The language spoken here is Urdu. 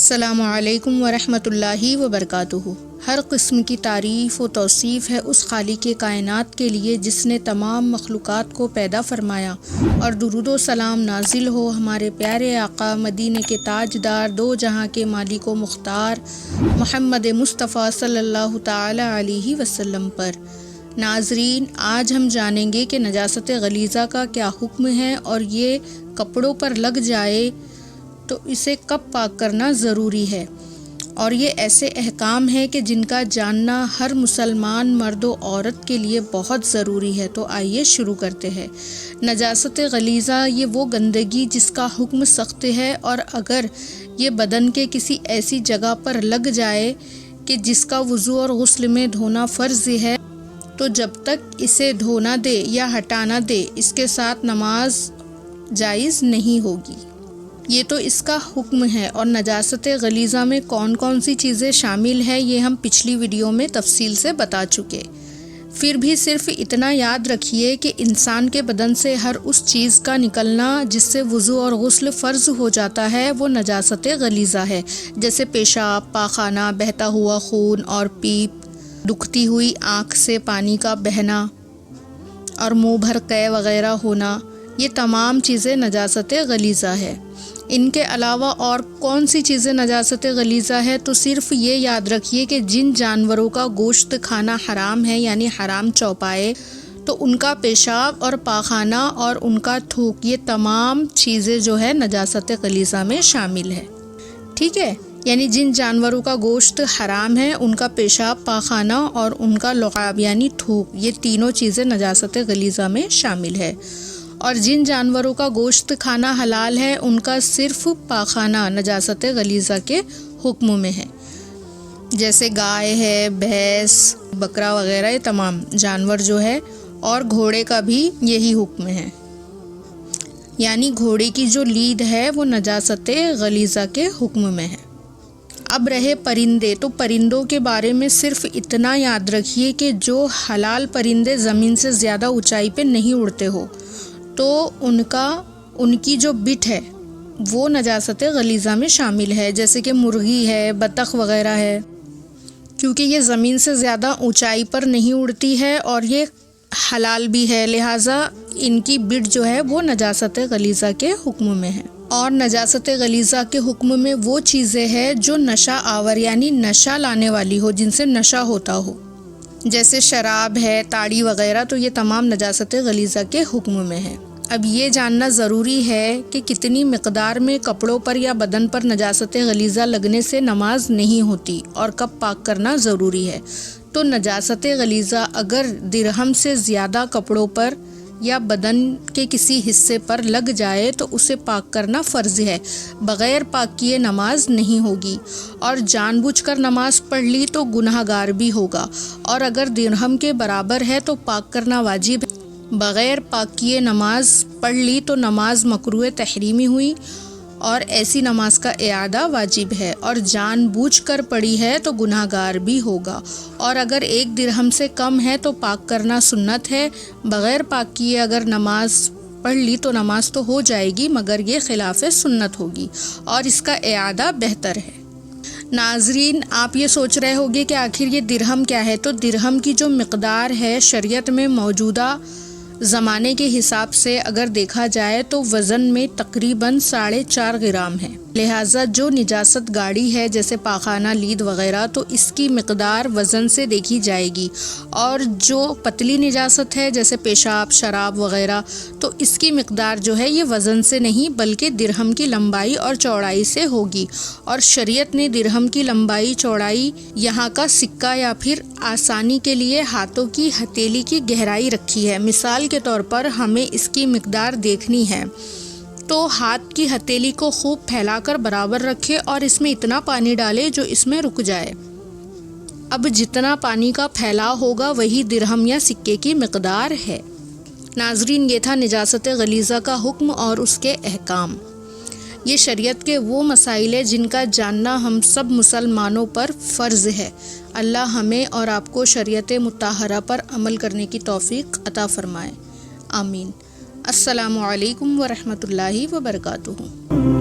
السلام علیکم ورحمۃ اللہ وبرکاتہ۔ ہر قسم کی تعریف و توصیف ہے اس خالق کائنات کے لیے جس نے تمام مخلوقات کو پیدا فرمایا، اور درود و سلام نازل ہو ہمارے پیارے آقا مدینے کے تاجدار، دو جہاں کے مالک و مختار محمد مصطفیٰ صلی اللہ تعالی علیہ وسلم پر۔ ناظرین، آج ہم جانیں گے کہ نجاست غلیظہ کا کیا حکم ہے، اور یہ کپڑوں پر لگ جائے تو اسے کب پاک کرنا ضروری ہے، اور یہ ایسے احکام ہیں کہ جن کا جاننا ہر مسلمان مرد و عورت کے لیے بہت ضروری ہے۔ تو آئیے شروع کرتے ہیں۔ نجاست غلیظہ یہ وہ گندگی جس کا حکم سخت ہے، اور اگر یہ بدن کے کسی ایسی جگہ پر لگ جائے کہ جس کا وضو اور غسل میں دھونا فرض ہے، تو جب تک اسے دھونا دے یا ہٹانا دے اس کے ساتھ نماز جائز نہیں ہوگی۔ یہ تو اس کا حکم ہے، اور نجاست غلیظہ میں کون کون سی چیزیں شامل ہیں یہ ہم پچھلی ویڈیو میں تفصیل سے بتا چکے۔ پھر بھی صرف اتنا یاد رکھیے کہ انسان کے بدن سے ہر اس چیز کا نکلنا جس سے وضو اور غسل فرض ہو جاتا ہے وہ نجاست غلیظہ ہے، جیسے پیشاب، پاخانہ، بہتا ہوا خون اور پیپ، دکھتی ہوئی آنکھ سے پانی کا بہنا اور منہ بھر قے وغیرہ ہونا، یہ تمام چیزیں نجاست غلیظہ ہے۔ ان کے علاوہ اور کون سی چیزیں نجاست غلیظہ ہے، تو صرف یہ یاد رکھیے کہ جن جانوروں کا گوشت کھانا حرام ہے، یعنی حرام چوپائے، تو ان کا پیشاب اور پاخانہ اور ان کا تھوک، یہ تمام چیزیں جو ہے نجاست غلیظہ میں شامل ہے۔ ٹھیک ہے، یعنی جن جانوروں کا گوشت حرام ہے ان کا پیشاب، پاخانہ اور ان کا لعاب یعنی تھوک، یہ تینوں چیزیں نجاست غلیظہ میں شامل ہے۔ اور جن جانوروں کا گوشت کھانا حلال ہے ان کا صرف پاخانہ نجاست غلیظہ کے حکم میں ہے، جیسے گائے ہے، بھینس، بکرا وغیرہ، یہ تمام جانور جو ہے، اور گھوڑے کا بھی یہی حکم ہے، یعنی گھوڑے کی جو لید ہے وہ نجاست غلیظہ کے حکم میں ہے۔ اب رہے پرندے، تو پرندوں کے بارے میں صرف اتنا یاد رکھیے کہ جو حلال پرندے زمین سے زیادہ اونچائی پہ نہیں اڑتے ہو تو ان کی جو بٹ ہے وہ نجاست غلیظہ میں شامل ہے، جیسے کہ مرغی ہے، بطخ وغیرہ ہے، کیونکہ یہ زمین سے زیادہ اونچائی پر نہیں اڑتی ہے اور یہ حلال بھی ہے، لہٰذا ان کی بٹ جو ہے وہ نجاست غلیظہ کے حکم میں ہے۔ اور نجاست غلیظہ کے حکم میں وہ چیزیں ہیں جو نشہ آور یعنی نشہ لانے والی ہو، جن سے نشہ ہوتا ہو، جیسے شراب ہے، تاڑی وغیرہ، تو یہ تمام نجاست غلیظہ کے حکم میں ہے۔ اب یہ جاننا ضروری ہے کہ کتنی مقدار میں کپڑوں پر یا بدن پر نجاست غلیظہ لگنے سے نماز نہیں ہوتی اور کب پاک کرنا ضروری ہے۔ تو نجاست غلیظہ اگر درہم سے زیادہ کپڑوں پر یا بدن کے کسی حصے پر لگ جائے تو اسے پاک کرنا فرض ہے، بغیر پاک کیے نماز نہیں ہوگی، اور جان بوجھ کر نماز پڑھ لی تو گناہ گار بھی ہوگا، اور اگر درہم کے برابر ہے تو پاک کرنا واجب ہے، بغیر پاک کیے نماز پڑھ لی تو نماز مکروہ تحریمی ہوئی، اور ایسی نماز کا اعادہ واجب ہے، اور جان بوجھ کر پڑھی ہے تو گناہ گار بھی ہوگا، اور اگر ایک درہم سے کم ہے تو پاک کرنا سنت ہے، بغیر پاک کیے اگر نماز پڑھ لی تو نماز تو ہو جائے گی مگر یہ خلاف سنت ہوگی، اور اس کا اعادہ بہتر ہے۔ ناظرین، آپ یہ سوچ رہے ہوگے کہ آخر یہ درہم کیا ہے، تو درہم کی جو مقدار ہے شریعت میں موجودہ زمانے کے حساب سے اگر دیکھا جائے تو وزن میں تقریباً 4.5 گرام ہے، لہٰذا جو نجاست گاڑی ہے جیسے پاخانہ، لید وغیرہ، تو اس کی مقدار وزن سے دیکھی جائے گی، اور جو پتلی نجاست ہے جیسے پیشاب، شراب وغیرہ، تو اس کی مقدار جو ہے یہ وزن سے نہیں بلکہ درہم کی لمبائی اور چوڑائی سے ہوگی، اور شریعت نے درہم کی لمبائی چوڑائی یہاں کا سکہ یا پھر آسانی کے لیے ہاتھوں کی ہتھیلی کی گہرائی رکھی ہے۔ مثال کے طور پر ہمیں اس کی مقدار دیکھنی ہے تو ہاتھ کی ہتھیلی کو خوب پھیلا کر برابر رکھے اور اس میں اتنا پانی ڈالے جو اس میں رک جائے۔ اب جتنا پانی کا پھیلاؤ ہوگا وہی درہم یا سکے کی مقدار ہے۔ ناظرین، یہ تھا نجاست غلیظہ کا حکم اور اس کے احکام۔ یہ شریعت کے وہ مسائل ہیں جن کا جاننا ہم سب مسلمانوں پر فرض ہے۔ اللہ ہمیں اور آپ کو شریعت مطہرہ پر عمل کرنے کی توفیق عطا فرمائے، آمین۔ السلام علیکم ورحمۃ اللہ وبرکاتہ۔